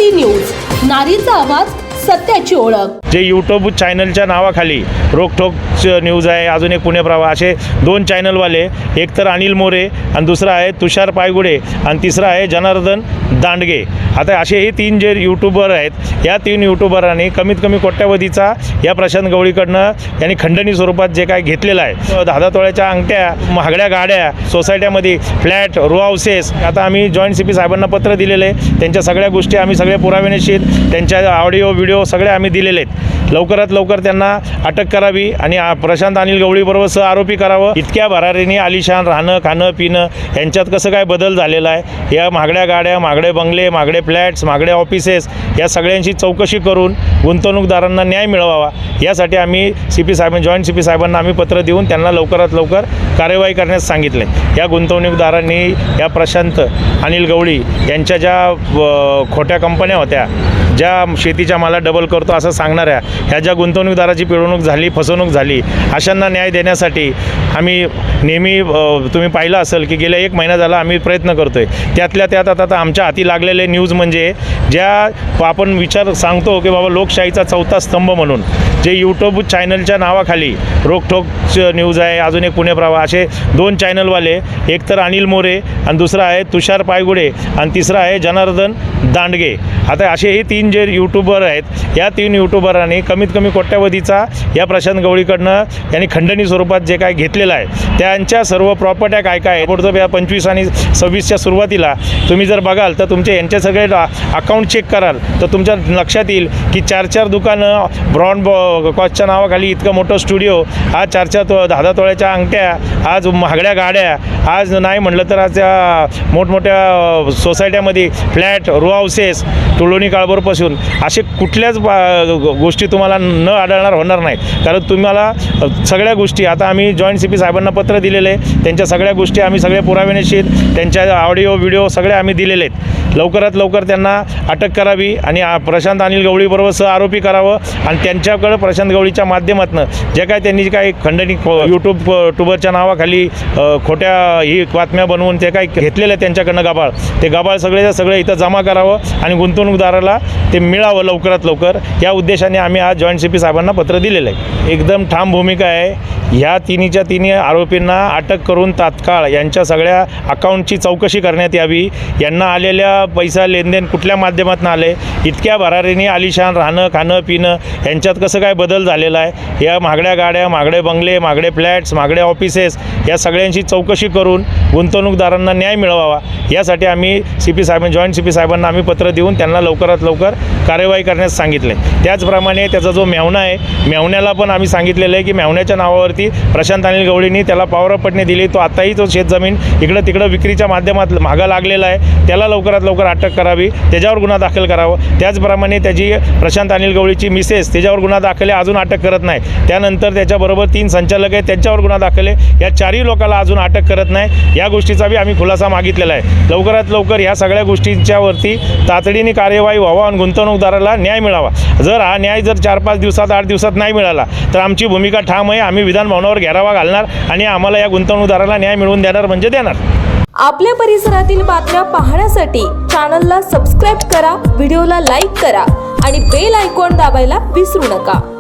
नारी न्यूज, नारीचा आवाज, सत्याची ओळख। जे यूट्यूब चॅनलच्या नावाखाली रोकठोक न्यूज आहे, अजून एक पुणे प्रवाह, असे दोन चॅनलवाले, एक तर अनिल मोरे आणि दुसरा आहे तुषार पायगुडे आणि तिसरा आहे जनार्दन दांडगे। आता असे हे तीन जे यूट्यूबर आहेत, या तीन यूट्यूबरांनी कमीत कमी कोट्यावधीचा या प्रशांत गवळीकडनं यांनी खंडणी स्वरूपात जे काय घेतलेलं आहे, 10 तोळ्याच्या अंगठ्या, महागड्या गाड्या, सोसायट्यामध्ये फ्लॅट, रो हाऊसेस। आता आम्ही जॉईंट CP साहेबांना पत्र दिलेले आहे, त्यांच्या सगळ्या गोष्टी आम्ही सगळ्या पुराव्यानिश्चित त्यांच्या ऑडिओ व्हिडिओ सगळे आम्ही दिलेले आहेत। लवकरात लवकर त्यांना अटक करावी आणि प्रशांत अनिल गवळीबरोबर सह आरोपी करावं। इतक्या भरारीने आलिशान राहणं, खाणं, पिणं यांच्यात कसं काय बदल झालेला आहे, या महागड्या गाड्या, महागडे बंगले, महागडे फ्लॅट्स, महागडे ऑफिसेस, या सगळ्यांची चौकशी करून गुंतवणूकदारांना न्याय मिळवावा, यासाठी आम्ही CP साहेब, जॉईंट CP साहेबांना आम्ही पत्र देऊन त्यांना लवकरात लवकर कार्यवाही करण्यास सांगितले। या गुंतवणूकदारांनी या प्रशांत अनिल गवळी यांच्या ज्या खोट्या कंपन्या होत्या, ज्या शेतीच्या माला डबल करतो असं सांगणाऱ्या, ह्या ज्या गुंतवणूकदाराची पिळवणूक झाली, फसवणूक झाली, अशांना न्याय देण्यासाठी आम्ही नेहमी तुम्ही पाहिलं असेल की गेल्या 1 महिना झाला आम्ही प्रयत्न करतो आहे। त्यातल्या त्यात आता आमच्या हाती लागलेले न्यूज म्हणजे ज्या आपण विचार सांगतो की बाबा लोकशाहीचा चौथा स्तंभ म्हणून जे यूट्यूब चॅनलच्या नावाखाली रोकठोक न्यूज आहे, अजून एक पुणे प्रवाह, असे दोन चॅनलवाले, एक तर अनिल मोरे आणि दुसरा आहे तुषार पायगुडे आणि तिसरा आहे जनार्दन दांडगे। आता असे हे तीन जे यूट्यूबर आहेत, या तीन यूट्यूबरांनी कमीत कमी कोट्यावधीचा या प्रशांत गवळीकडनं यांनी खंडणी स्वरूपात जे काय घेतलेलं आहे, त्यांच्या सर्व प्रॉपर्ट्या काय काय आहे, पुढचं या 25 आणि 26च्या सुरुवातीला तुम्ही जर बघाल तर तुमचे यांचे सगळे अकाउंट चेक कराल तर तुमच्या लक्षात येईल की 4 दुकानं, ब्रॉड कॉस्टच्या नावाखाली इतकं मोठं स्टुडिओ, आज 10 तोळ्याच्या अंगठ्या, आज महागड्या गाड्या, आज नाही म्हटलं तर आज त्या मोठमोठ्या सोसायट्यामध्ये फ्लॅट, रो हाऊसेस, तुळोनी काळभोरपासून असे कुठल्याच गोष्टी तुम्हाला न आढळणार होणार नाही। कारण तुम्हाला सगळ्या गोष्टी आता आम्ही जॉईंट CP साहेबांना पत्र दिलेले आहे, त्यांच्या सगळ्या गोष्टी आम्ही सगळ्या पुराव्यानिश्चित त्यांच्या ऑडिओ व्हिडिओ सगळे आम्ही दिलेले आहेत। लवकरात लवकर त्यांना अटक करावी आणि प्रशांत अनिल गवळीबरोबर सह आरोपी करावं आणि त्यांच्याकडं प्रशांत गवळीच्या माध्यमातून जे काय त्यांनी काही खंडणी यूट्यूबरच्या नावाखाली खोट्या ही बातम्या बनवून ते काय घेतलेलं आहे त्यांच्याकडनं गबाळ, ते गबाळ सगळे इथं जमा करावं आणि गुंतवणूकदाराला ते मिळावं लवकरात लवकर, या उद्देशाने आम्ही आज जॉईंट CP साहेबांना पत्र दिलेलं आहे। एकदम ठाम भूमिका आहे, ह्या तिन्ही आरोपींना अटक करून तात्काळ यांच्या सगळ्या अकाउंटची चौकशी करण्यात यावी। यांना आलेल्या पैसा लेनदेन कुठल्या माध्यमातून आले, इतक्या भरारीने आलिशान राहणं, खाणं, पिणं यांच्यात कसं काय बदल झालेला आहे, या महागड्या गाड्या, महागडे बंगले, महागडे फ्लॅट्स, महागडे ऑफिसेस, या सगळ्यांची चौकशी करून गुंतवणूकदारांना न्याय मिळवावा, यासाठी आम्ही CP साहेब, जॉईंट CP साहेबांना आम्ही पत्र देऊन त्यांना लवकरात लवकर कार्यवाही करण्यास सांगितले। त्याचप्रमाणे त्याचा जो मेव्हणा आहे, मेव्हण्याला पण आम्ही सांगितलेलं आहे की मेव्हण्याच्या नावावरती प्रशांत अनिल गवळींनी त्याला पॉवर ऑफ पटणी दिली, तो आताही तो शेतजमीन इकडं तिकडं विक्रीच्या माध्यमात मागं लागलेला आहे, त्याला लवकरात लवकर अटक करावी, त्याच्यावर गुन्हा दाखल करावा। त्याचप्रमाणे त्याची प्रशांत अनिल गवळीची मिसेस, त्याच्यावर गुन्हा दाखल आहे, अजून अटक करत नाही। त्यानंतर त्याच्याबरोबर 3 संचालक आहेत, त्यांच्यावर गुन्हा दाखल आहे, या 4ही लोकांना अजून अटक करत नाही। या गोष्टीचा बी आम्ही खुलासा मागितलेला आहे। लवकरात लवकर ह्या सगळ्या गोष्टींच्यावरती तातडीने कार्यवाही व्हावा आणि गुंतवणूकदाराला न्याय मिळावा। जर हा न्याय 4-5 दिवसात, 8 दिवसात नाही मिळाला तर आमची भूमिका ठाम आहे, आम्ही विधान भवनावर घेरावा घालणार आणि आम्हाला या गुंतवणूकदाराला न्याय मिळवून देणार म्हणजे देणार। आपल्या परिसरातील बातम्या पाहण्यासाठी चॅनलला सबस्क्राईब करा, व्हिडिओला लाईक करा आणि बेल आयकॉन दाबायला विसरू नका।